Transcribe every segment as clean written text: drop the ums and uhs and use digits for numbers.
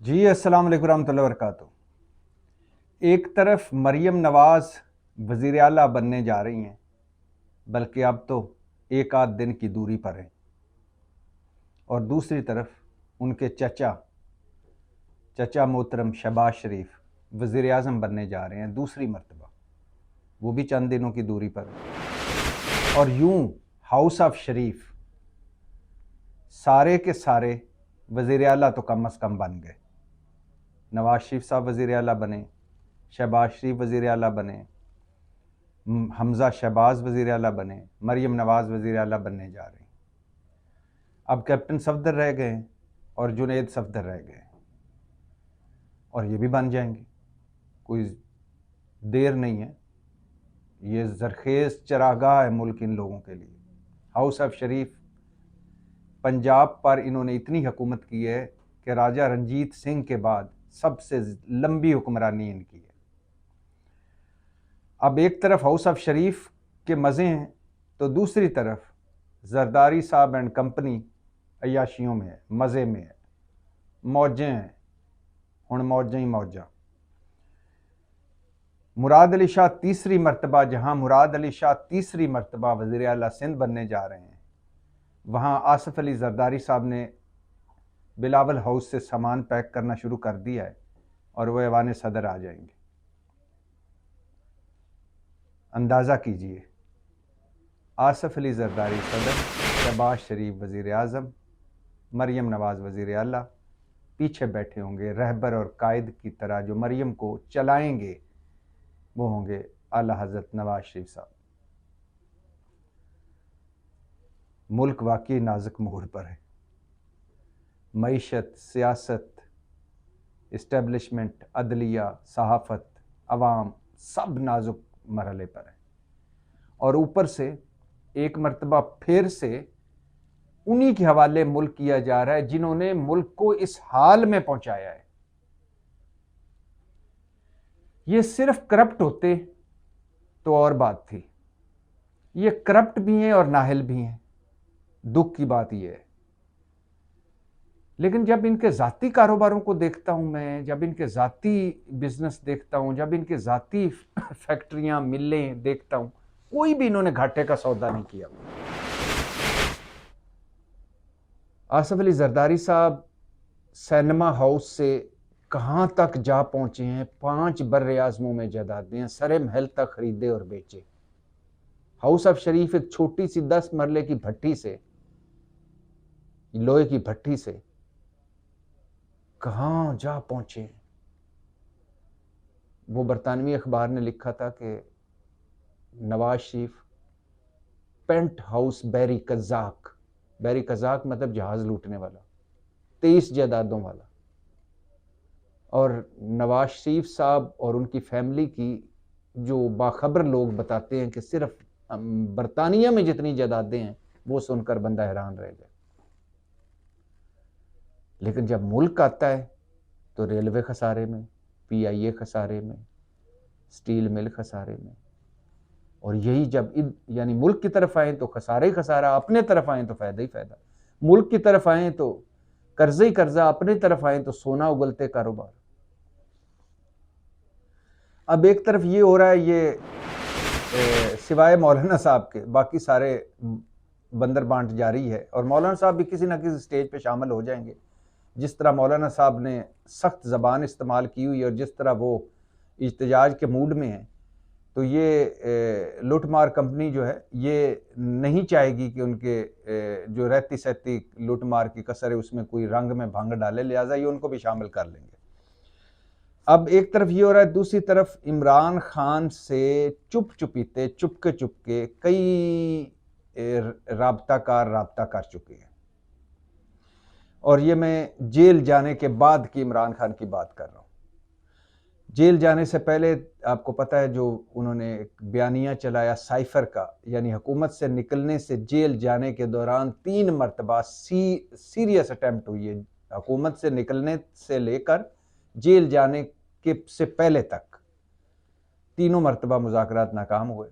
जी अस्सलाम वालेकुम रहमतुल्लाहि व बरकातुहू। एक तरफ मरियम नवाज़ वज़ीर आला बनने जा रही हैं, बल्कि अब तो एक आध दिन की दूरी पर हैं, और दूसरी तरफ उनके चचा मोहतरम शहबाज शरीफ वज़ीर आज़म बनने जा रहे हैं दूसरी मरतबा, वो भी चंद दिनों की दूरी पर है। और यूं हाउस ऑफ शरीफ सारे के सारे वज़ीर आला तो कम अज़ कम बन गए। नवाज शरीफ साहब वज़ीर आला बने, शहबाज शरीफ वज़ीर आला बने, हमज़ा शहबाज वज़ीर आला बने, मरियम नवाज़ वज़ीर आला बनने जा रही। अब कैप्टन सफदर रह गए हैं और जुनैद सफदर रह गए हैं, और ये भी बन जाएंगे, कोई देर नहीं है। ये ज़रखेज़ चरागाह है मुल्क इन लोगों के लिए। हाउस ऑफ शरीफ पंजाब पर इन्होंने इतनी हुकूमत की है कि राजा रंजीत सिंह के बाद सबसे लंबी हुक्मरानी इनकी है। अब एक तरफ हाउस ऑफ शरीफ के मज़े हैं, तो दूसरी तरफ जरदारी साहब एंड कंपनी अयाशियों में है, मज़े में है, मौजें हैं, हुण मौजें ही मौजा। मुराद अली शाह तीसरी मरतबा, जहाँ मुराद अली शाह तीसरी मरतबा वज़ीर आला सिंध बनने जा रहे हैं, वहाँ आसिफ अली जरदारी साहब ने बिलावल हाउस से सामान पैक करना शुरू कर दिया है, और वह ऐवान सदर आ जाएंगे। अंदाज़ा कीजिए, आसिफ अली जरदारी सदर, शहबाज शरीफ वज़ीर आज़म, मरियम नवाज़ वज़ीर आला, पीछे बैठे होंगे रहबर और कायद की तरह, जो मरियम को चलाएंगे वो होंगे आला हज़रत नवाज शरीफ साहब। मुल्क वाकई नाजुक मोड़ पर है। मईशत, सियासत, इस्टेब्लिशमेंट, अदलिया, सहाफ़त, अवाम सब नाजुक मरहले पर है, और ऊपर से एक मरतबा फिर से उन्हीं के हवाले मुल्क किया जा रहा है जिन्होंने मुल्क को इस हाल में पहुंचाया है। ये सिर्फ करप्ट होते तो और बात थी, ये करप्ट भी हैं और नाहिल भी हैं। दुख की बात यह है। लेकिन जब इनके ज़ाती कारोबारों को देखता हूं मैं, जब इनके ज़ाती बिजनेस देखता हूं, जब इनके ज़ाती फैक्ट्रियां मिलें देखता हूं, कोई भी इन्होंने घाटे का सौदा नहीं किया। आसिफ अली जरदारी साहब सिनेमा हाउस से कहां तक जा पहुंचे हैं। 5 बर्रे आज़मों में जायदादें हैं, सरे महल तक खरीदे और बेचे। हाउस ऑफ शरीफ एक छोटी सी 10 मरले की भट्टी से, लोहे की भट्टी से कहां जा पहुंचे। वो बरतानवी अखबार ने लिखा था कि नवाज शरीफ पेंट हाउस बैरी कज़ाक मतलब जहाज लूटने वाला, 23 जायदादों वाला। और नवाज शरीफ साहब और उनकी फैमिली की जो बाखबर लोग बताते हैं कि सिर्फ बरतानिया में जितनी जायदादें हैं, वो सुनकर बंदा हैरान रह जाए। लेकिन जब मुल्क आता है तो रेलवे खसारे में, PIA खसारे में, स्टील मिल खसारे में, और यही जब यानी मुल्क की तरफ आए तो खसारे ही खसारा, अपने तरफ आए तो फायदा ही फायदा। मुल्क की तरफ आए तो कर्जा ही कर्जा, अपने तरफ आए तो सोना उगलते कारोबार। अब एक तरफ ये हो रहा है, ये सिवाय मौलाना साहब के बाकी सारे बंदर बांट जारी है, और मौलाना साहब भी किसी ना किसी स्टेज पे शामिल हो जाएंगे। जिस तरह मौलाना साहब ने सख्त ज़बान इस्तेमाल की हुई, और जिस तरह वो इज्तिजाज के मूड में है, तो ये लूटमार कंपनी जो है ये नहीं चाहेगी कि उनके जो रहती सहती लूटमार की कसर है उसमें कोई रंग में भंग डाले, लिहाजा ये उनको भी शामिल कर लेंगे। अब एक तरफ ये हो रहा है, दूसरी तरफ इमरान खान से चुपके कई राब्ता कर चुके हैं, और ये मैं जेल जाने के बाद की इमरान खान की बात कर रहा हूँ। जेल जाने से पहले आपको पता है जो उन्होंने एक बयानिया चलाया साइफर का, यानी हुकूमत से निकलने से जेल जाने के दौरान 3 मरतबा सीरियस अटेम्प्ट हुई है। हुकूमत से निकलने से लेकर जेल जाने के से पहले तक तीनों मरतबा मुज़ाकरात नाकाम हुए,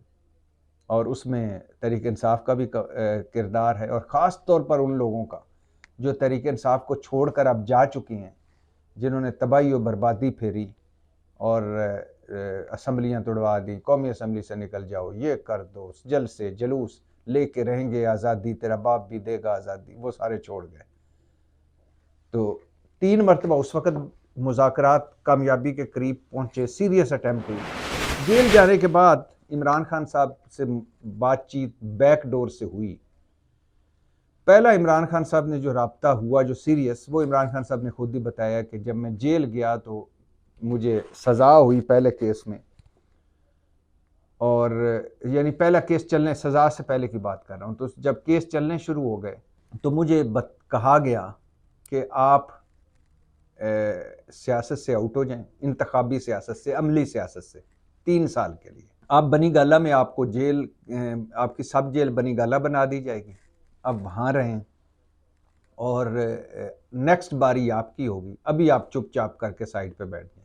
और उसमें तहरीक इंसाफ का भी किरदार है, और ख़ास तौर पर उन लोगों का जो तहरीक इंसाफ को छोड़कर अब जा चुकी हैं, जिन्होंने तबाही और बर्बादी फेरी और असम्बलियाँ तोड़वा दी, कौमी असम्बली से निकल जाओ, ये कर दो, जल से जलूस लेके रहेंगे आज़ादी, तेरा बाप भी देगा आज़ादी, वो सारे छोड़ गए। तो 3 मरतबा उस वक़्त मुज़ाकरात कामयाबी के करीब पहुँचे, सीरियस अटैम्प्ट हुई। जेल जाने के बाद इमरान खान साहब से बातचीत बैक डोर से हुई। पहला इमरान खान साहब ने जो राब्ता हुआ जो सीरियस, वो इमरान खान साहब ने खुद ही बताया कि जब मैं जेल गया तो मुझे सज़ा हुई पहले केस में, और यानी पहला केस चलने, सज़ा से पहले की बात कर रहा हूँ। तो जब केस चलने शुरू हो गए तो मुझे कहा गया कि आप सियासत से आउट हो जाएं, इंतखाबी सियासत से, अमली सियासत से 3 साल के लिए। आप बनी गाला में, आपको जेल, आपकी सब जेल बनी गाला बना दी जाएगी, अब वहाँ रहें और नेक्स्ट बारी आपकी होगी, अभी आप चुपचाप करके साइड पे बैठ जाएं।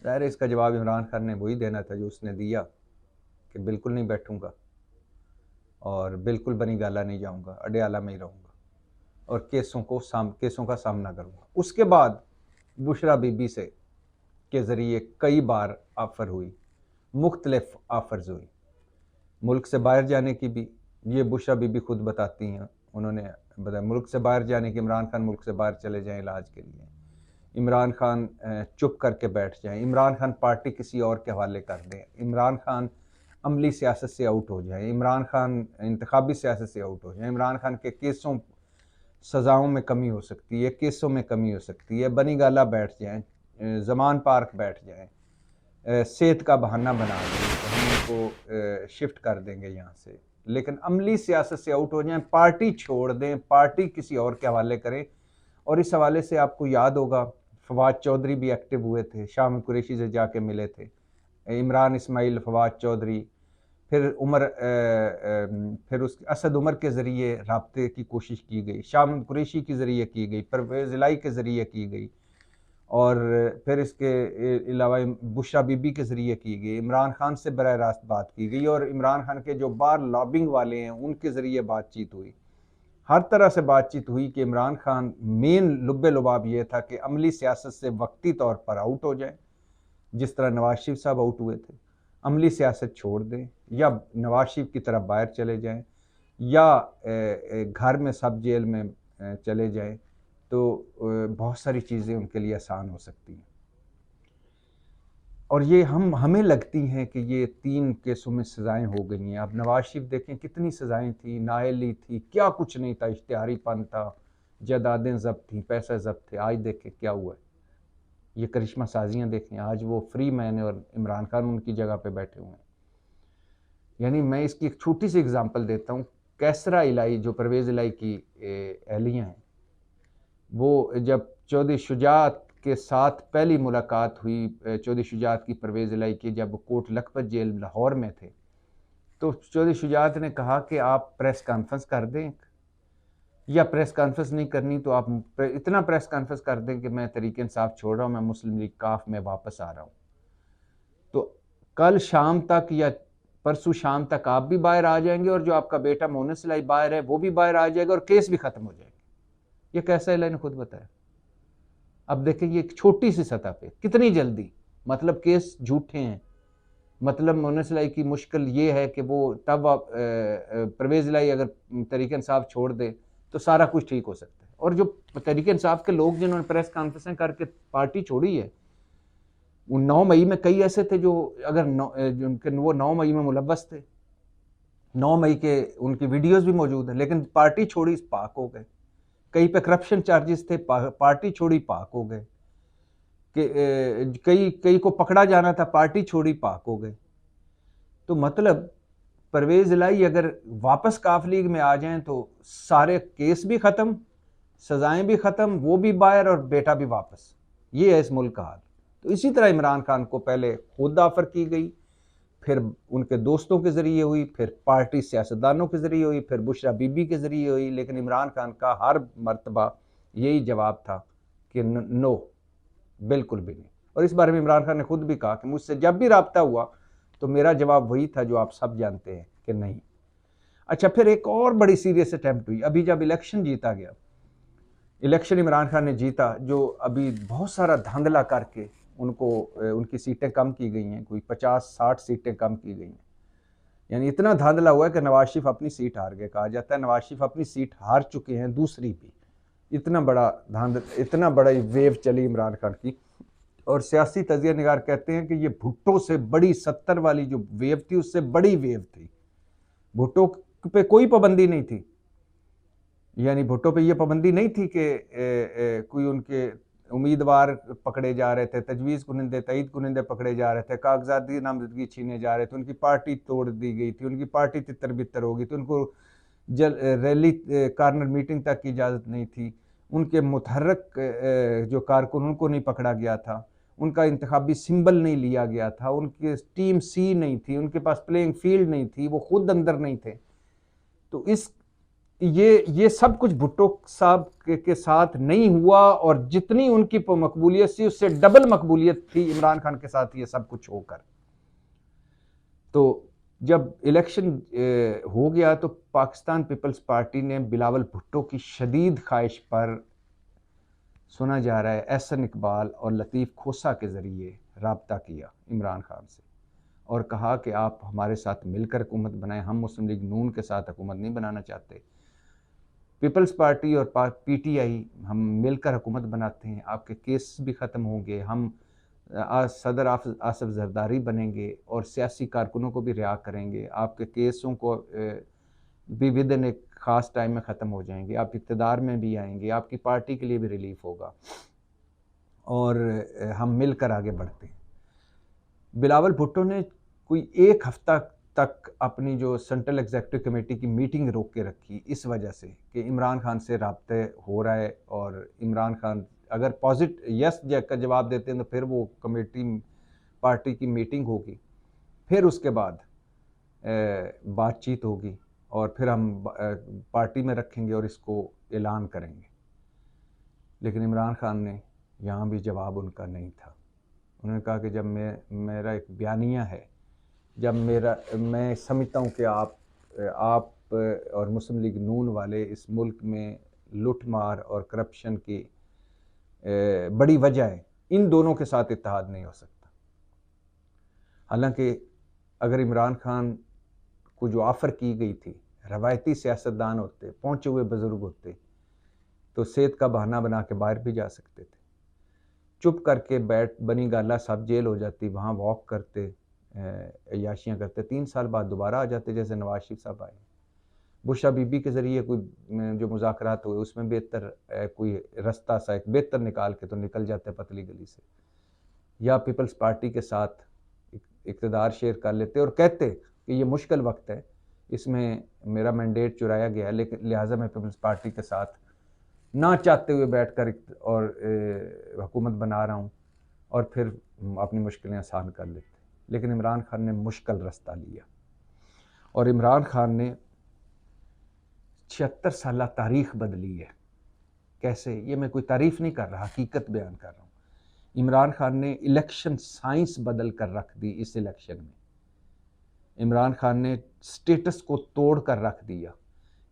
ज़ाहिर है इसका जवाब इमरान खान ने वही देना था जो उसने दिया कि बिल्कुल नहीं बैठूंगा और बिल्कुल बनी गाला नहीं जाऊंगा, अडयाला में ही रहूँगा और केसों का सामना करूँगा। उसके बाद बुशरा बीबी से के ज़रिए कई बार ऑफ़र हुई, मुख्तलिफ ऑफ़र्स हुई, मुल्क से बाहर जाने की भी। ये बुशरा बीबी खुद बताती हैं, उन्होंने बताया मुल्क से बाहर जाने की, इमरान खान मुल्क से बाहर चले जाएं इलाज के लिए, इमरान खान चुप करके बैठ जाएं, इमरान खान पार्टी किसी और के हवाले कर दें, इमरान खान अमली सियासत से आउट हो जाए, इमरान खान इंतखाबी सियासत से आउट हो जाए, इमरान खान के केसों सज़ाओं में कमी हो सकती है, केसों में कमी हो सकती है, बनी गाला बैठ जाएं, ज़मान पार्क बैठ जाएं, सेहत का बहाना बना दें तो हम उनको शिफ्ट कर देंगे यहाँ से, लेकिन अमली सियासत से आउट हो जाएं, पार्टी छोड़ दें, पार्टी किसी और के हवाले करें। और इस हवाले से आपको याद होगा फवाद चौधरी भी एक्टिव हुए थे, शाह महमूद कुरैशी से जाके मिले थे, इमरान इस्माइल, फवाद चौधरी, फिर फिर उस असद उमर के ज़रिए राब्ते की कोशिश की गई, शाह महमूद कुरैशी के ज़रिए की गई, परवेज़ इलाही के ज़रिए की गई, और फिर इसके अलावा बुशरा बीबी के ज़रिए की गई, इमरान खान से बराह रास्त बात की गई, और इमरान खान के जो बार लॉबिंग वाले हैं उनके ज़रिए बातचीत हुई। हर तरह से बातचीत हुई कि इमरान खान, मेन लुब्बे लुबाब ये था कि अमली सियासत से वक्ती तौर पर आउट हो जाए, जिस तरह नवाज शरीफ साहब आउट हुए थे, अमली सियासत छोड़ दें, या नवाज शरीफ की तरफ बाहर चले जाएं, या घर में सब जेल में चले जाएं, तो बहुत सारी चीज़ें उनके लिए आसान हो सकती हैं। और ये हमें लगती हैं कि ये 3 केसों में सज़ाएं हो गई हैं। अब नवाज शरीफ देखें कितनी सज़ाएं थी, नाअहली थी, क्या कुछ नहीं था, इश्तिहारीपन था, जायदादें ज़ब्त थी, पैसा ज़ब्त थे। आज देखें क्या हुआ है, ये करिश्मा साजियाँ देखें, आज वो फ्री मैन है और इमरान खान उनकी जगह पे बैठे हुए हैं। यानी मैं इसकी एक छोटी सी एग्जांपल देता हूँ। कैसरा इलाही, जो परवेज़ इलाही की एहलियाँ हैं, वो जब चौधरी शुजात के साथ पहली मुलाकात हुई, चौधरी शुजात की परवेज़ इलाही की, जब वो कोट लखपत जेल लाहौर में थे, तो चौधरी शुजात ने कहा कि आप प्रेस कॉन्फ्रेंस कर दें, या प्रेस कॉन्फ्रेंस नहीं करनी तो आप इतना प्रेस कॉन्फ्रेंस कर दें कि मैं तहरीक इंसाफ छोड़ रहा हूँ, मैं मुस्लिम लीग काफ में वापस आ रहा हूँ। तो कल शाम तक या परसों शाम तक आप भी बाहर आ जाएंगे, और जो आपका बेटा मोहन सिलाई बाहर है वो भी बाहर आ जाएगा, और केस भी खत्म हो जाएगा। ये कैसा इलाही ने खुद बताया। अब देखें ये एक छोटी सी सतह पे कितनी जल्दी, मतलब केस झूठे हैं, मतलब मोहन सिलाई की मुश्किल ये है कि वो तब परवेज़ इलाही अगर तहरीक इंसाफ छोड़ दे तो सारा कुछ ठीक हो सकता है। और जो तहरीक इंसाफ के लोग जिन्होंने प्रेस कॉन्फ्रेंसें करके पार्टी छोड़ी है, वो 9 मई में कई ऐसे थे जो अगर वो 9 मई में मुलव्वस थे, 9 मई के उनकी वीडियोस भी मौजूद है, लेकिन पार्टी छोड़ी पाक हो गए। कई पे करप्शन चार्जेस थे, पार्टी छोड़ी पाक हो गए। कि कई को पकड़ा जाना था, पार्टी छोड़ी पाक हो गए। तो मतलब परवेज़ इलाही अगर वापस काफ लीग में आ जाएं तो सारे केस भी खत्म, सजाएं भी खत्म, वो भी बाहर और बेटा भी वापस। ये है इस मुल्क का हाल। तो इसी तरह इमरान खान को पहले खुद ऑफर की गई, फिर उनके दोस्तों के जरिए हुई, फिर पार्टी सियासतदानों के जरिए हुई, फिर बुशरा बीबी के जरिए हुई, लेकिन इमरान खान का हर मर्तबा यही जवाब था कि नो, बिल्कुल भी नहीं। और इस बारे में इमरान खान ने खुद भी कहा कि मुझसे जब भी रब्ता हुआ तो मेरा जवाब वही था जो आप सब जानते हैं कि नहीं। अच्छा, फिर एक और बड़ी सीरियस अटैम्प्ट हुई अभी जब इलेक्शन जीता गया, इलेक्शन इमरान खान ने जीता, जो अभी बहुत सारा धांधला करके उनको उनकी सीटें कम की गई हैं, कोई 50-60 सीटें कम की गई हैं। यानी इतना धांधला हुआ है कि नवाज शरीफ अपनी सीट हार गए। कहा जाता है नवाज शरीफ अपनी सीट हार चुके हैं, दूसरी भी। इतना बड़ा इतना बड़ा वेव चली इमरान खान की। और सियासी तजिया निगार कहते हैं कि ये भुट्टो से बड़ी 70 वाली जो वेव थी उससे बड़ी वेव थी। भुट्टो पे कोई पाबंदी नहीं थी, यानी भुट्टो पे ये पाबंदी नहीं थी कि कोई उनके उम्मीदवार पकड़े जा रहे थे, तजवीज़ कुनिंदे तईद कुनिंदे पकड़े जा रहे थे, कागजाती नामजदगी छीने जा रहे थे, उनकी पार्टी तोड़ दी गई थी, उनकी पार्टी तितर बितर हो गई थी, उनको रैली कार्नर मीटिंग तक की इजाज़त नहीं थी, उनके मुतहर्रिक जो कारकुन उनको नहीं पकड़ा गया था, उनका इंतखाबी सिंबल नहीं लिया गया था, उनकी टीम सी नहीं थी, उनके पास प्लेइंग फील्ड नहीं थी, वो खुद अंदर नहीं थे। तो ये सब कुछ भुट्टो साहब के साथ नहीं हुआ, और जितनी उनकी मकबूलियत थी उससे डबल मकबूलियत थी इमरान खान के साथ ये सब कुछ होकर। तो जब इलेक्शन हो गया तो पाकिस्तान पीपल्स पार्टी ने बिलावल भुट्टो की शदीद ख्वाहिश पर, सुना जा रहा है, एहसन इकबाल और लतीफ़ खोसा के ज़रिए राब्ता किया इमरान खान से और कहा कि आप हमारे साथ मिलकर हुकूमत बनाएं, हम मुस्लिम लीग नून के साथ हुकूमत नहीं बनाना चाहते। पीपल्स पार्टी और पीटीआई हम मिलकर हुकूमत बनाते हैं, आपके केस भी ख़त्म होंगे, हम सदर आसिफ जरदारी बनेंगे और सियासी कारकुनों को भी रिहा करेंगे, आपके केसों को भी विदिन एक ख़ास टाइम में ख़त्म हो जाएंगे, आप इक़्तिदार में भी आएंगे, आपकी पार्टी के लिए भी रिलीफ होगा और हम मिलकर आगे बढ़ते हैं। बिलावल भुट्टो ने कोई एक हफ्ता तक अपनी जो सेंट्रल एग्जीक्यूटिव कमेटी की मीटिंग रोक के रखी, इस वजह से कि इमरान खान से राब्ते हो रहा है और इमरान खान अगर यस का जवाब देते हैं तो फिर वो कमेटी पार्टी की मीटिंग होगी, फिर उसके बाद बातचीत होगी और फिर हम पार्टी में रखेंगे और इसको ऐलान करेंगे। लेकिन इमरान खान ने यहाँ भी जवाब उनका नहीं था। उन्होंने कहा कि जब मेरा एक बयानिया है, जब मैं समझता हूँ कि आप और मुस्लिम लीग नून वाले इस मुल्क में लूटमार और करप्शन की बड़ी वजह है, इन दोनों के साथ इत्तेहाद नहीं हो सकता। हालांकि अगर इमरान खान को जो ऑफ़र की गई थी, रवायती सियासतदान होते, पहुँचे हुए बुज़ुर्ग होते, तो सेहत का बहाना बना के बाहर भी जा सकते थे, चुप करके बैठ बनी गाला साहब जेल हो जाती, वहाँ वॉक करते, अयाशियाँ करते, 3 साल बाद दोबारा आ जाते जैसे नवाज शरीफ साहब आए। बुशरा बीबी के ज़रिए कोई जो मुज़ाकरात हुए उसमें बेहतर कोई रास्ता सा एक बेहतर निकाल के तो निकल जाते पतली गली से, या पीपल्स पार्टी के साथ इक़्तिदार शेयर कर लेते और कहते कि ये मुश्किल वक्त है, इसमें मेरा मैंडेट चुराया गया है, लेकिन लिहाजा मैं पीपल्स पार्टी के साथ ना चाहते हुए बैठकर और हुकूमत बना रहा हूँ, और फिर अपनी मुश्किलें आसान कर लेते। लेकिन इमरान खान ने मुश्किल रास्ता लिया और इमरान खान ने 76 साल तारीख बदली है। कैसे? ये मैं कोई तारीफ़ नहीं कर रहा, हकीकत बयान कर रहा हूँ। इमरान खान ने इलेक्शन साइंस बदल कर रख दी इस इलेक्शन में। इमरान खान ने स्टेटस को तोड़ कर रख दिया।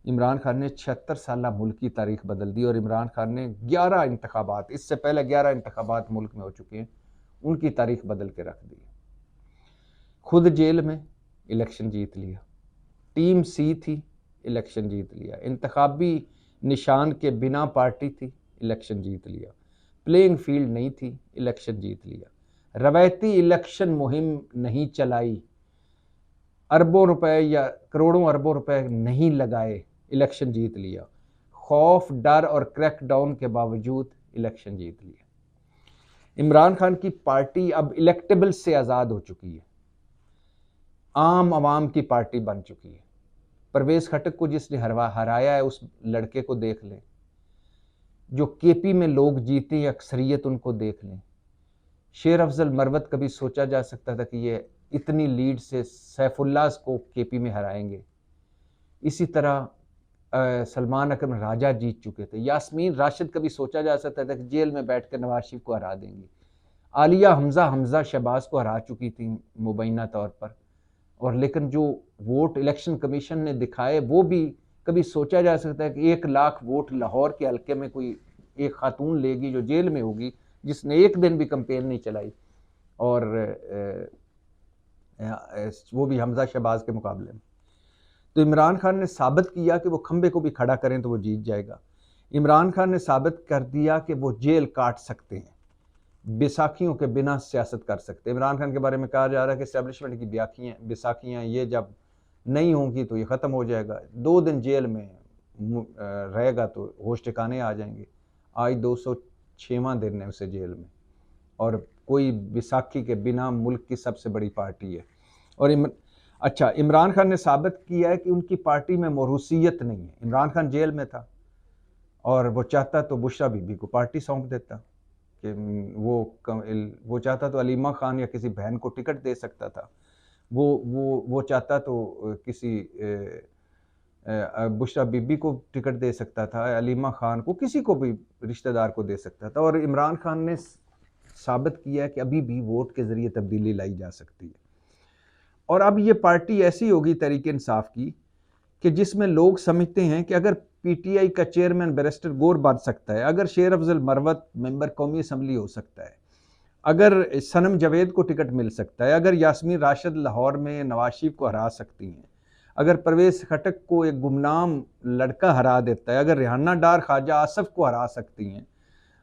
इमरान खान ने 76 साल मुल्क की तारीख बदल दी और इमरान खान ने 11 इंतखाबात, इससे पहले 11 इंतखाबात मुल्क में हो चुके हैं, उनकी तारीख बदल के रख दी। खुद जेल में, इलेक्शन जीत लिया। टीम सी थी, इलेक्शन जीत लिया। इंतखाबी निशान के बिना पार्टी थी, इलेक्शन जीत लिया। प्लेइंग फील्ड नहीं थी, इलेक्शन जीत लिया। रवायती इलेक्शन मुहिम नहीं चलाई, अरबों रुपए या करोड़ों अरबों रुपए नहीं लगाए, इलेक्शन जीत लिया। खौफ, डर और क्रैकडाउन के बावजूद इलेक्शन जीत लिया। इमरान खान की पार्टी अब इलेक्टेबल से आज़ाद हो चुकी है, आम आवाम की पार्टी बन चुकी है। परवेज़ खटक को जिसने हराया है उस लड़के को देख लें, जो केपी में लोग जीते हैं अक्सरियत उनको देख लें। शेर अफजल मरवत कभी सोचा जा सकता था कि ये इतनी लीड से सैफुल्लाह को केपी में हराएंगे? इसी तरह सलमान अकरम राजा जीत चुके थे। यास्मीन राशिद कभी सोचा जा सकता था कि जेल में बैठ कर नवाज शरीफ को हरा देंगे? आलिया हमजा शहबाज को हरा चुकी थी मुबैना तौर पर, और लेकिन जो वोट इलेक्शन कमीशन ने दिखाए वो भी कभी सोचा जा सकता है कि 1 लाख वोट लाहौर के हल्के में कोई एक खातून लेगी जो जेल में होगी, जिसने एक दिन भी कंपेन नहीं चलाई, और वो भी हमजा शहबाज के मुकाबले में। तो इमरान खान ने साबित किया कि वो खंबे को भी खड़ा करें तो वो जीत जाएगा। इमरान खान ने साबित कर दिया कि वो जेल काट सकते हैं, बैसाखियों के बिना सियासत कर सकते हैं। इमरान खान के बारे में कहा जा रहा है कि एस्टेब्लिशमेंट की बैसाखियाँ ये जब नहीं होंगी तो ये ख़त्म हो जाएगा। 2 दिन जेल में रहेगा तो होश ठिकाने आ जाएंगे। आज 206वां दिन है उसे जेल में, और कोई बैसाखी के बिना मुल्क की सबसे बड़ी पार्टी है। और इमरान खान ने साबित किया है कि उनकी पार्टी में मौरूसियत नहीं है। इमरान खान जेल में था और वो चाहता तो बुशरा बीबी को पार्टी सौंप देता, कि वो चाहता तो अलीमा खान या किसी बहन को टिकट दे सकता था, वो चाहता तो किसी बुशरा बीबी को टिकट दे सकता था, अलीमा खान को, किसी को भी रिश्तेदार को दे सकता था। और इमरान खान ने साबित किया कि अभी भी वोट के ज़रिए तब्दीली लाई जा सकती है। और अब ये पार्टी ऐसी होगी तहरीक इंसाफ की कि जिसमें लोग समझते हैं कि अगर पीटीआई का चेयरमैन बैरिस्टर गौर बन सकता है, अगर शेर अफजल मरवत मेंबर कौमी असम्बली हो सकता है, अगर सनम जावेद को टिकट मिल सकता है, अगर यास्मीन राशिद लाहौर में नवाज शरीफ को हरा सकती हैं, अगर परवेज खटक को एक गुमनाम लड़का हरा देता है, अगर रिहाना डार ख्वाजा आसफ को हरा सकती हैं,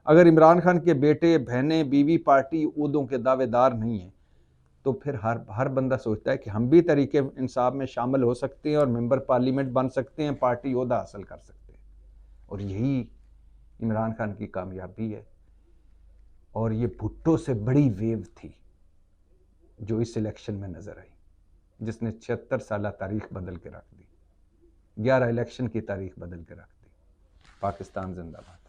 अगर इमरान खान के बेटे बहनें बीवी पार्टी ओहदों के दावेदार नहीं हैं, तो फिर हर बंदा सोचता है कि हम भी तरीके इंसाफ में शामिल हो सकते हैं और मेंबर पार्लियामेंट बन सकते हैं, पार्टी ओहदा हासिल कर सकते हैं। और यही इमरान खान की कामयाबी है। और ये भुट्टो से बड़ी वेव थी जो इस इलेक्शन में नज़र आई, जिसने 76 साल तारीख बदल के रख दी, 11 इलेक्शन की तारीख बदल के रख दी। पाकिस्तान जिंदाबाद।